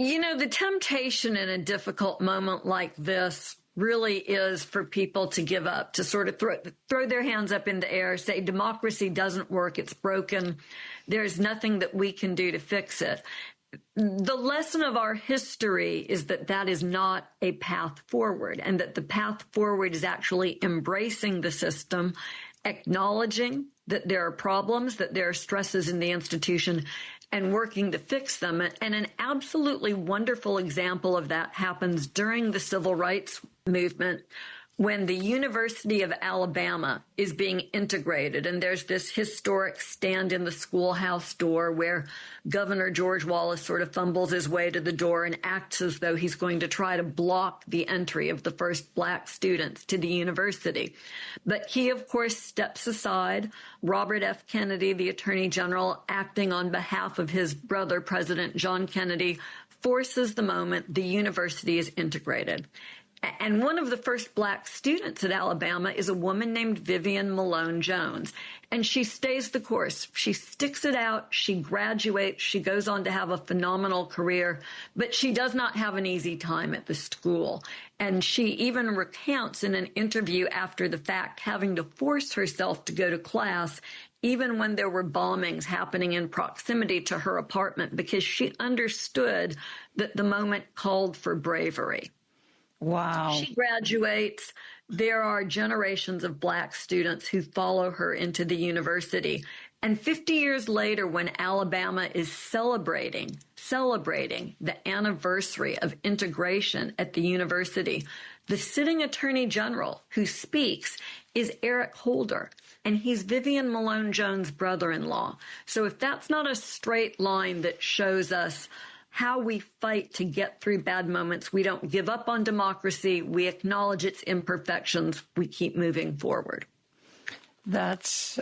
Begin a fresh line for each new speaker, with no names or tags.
You know, the temptation in a difficult moment like this really is for people to give up, to sort of throw their hands up in the air, say democracy doesn't work, it's broken, there's nothing that we can do to fix it. The lesson of our history is that that is not a path forward, and that the path forward is actually embracing the system, acknowledging that there are problems, that there are stresses in the institution, and working to fix them. And an absolutely wonderful example of that happens during the civil rights movement, when the University of Alabama is being integrated, and there's this historic stand in the schoolhouse door where Governor George Wallace sort of fumbles his way to the door and acts as though he's going to try to block the entry of the first black students to the university. But he, of course, steps aside. Robert F. Kennedy, the Attorney General, acting on behalf of his brother, President John Kennedy, forces the moment the university is integrated. And one of the first black students at Alabama is a woman named Vivian Malone Jones. And she stays the course. She sticks it out. She graduates. She goes on to have a phenomenal career. But she does not have an easy time at the school. And she even recounts in an interview after the fact having to force herself to go to class even when there were bombings happening in proximity to her apartment, because she understood that the moment called for bravery.
Wow.
She graduates. There are generations of black students who follow her into the university. And 50 years later, when Alabama is celebrating the anniversary of integration at the university, the sitting attorney general who speaks is Eric Holder, and he's Vivian Malone Jones' brother-in-law. So if that's not a straight line that shows us how we fight to get through bad moments, we don't give up on democracy, we acknowledge its imperfections, we keep moving forward.
That's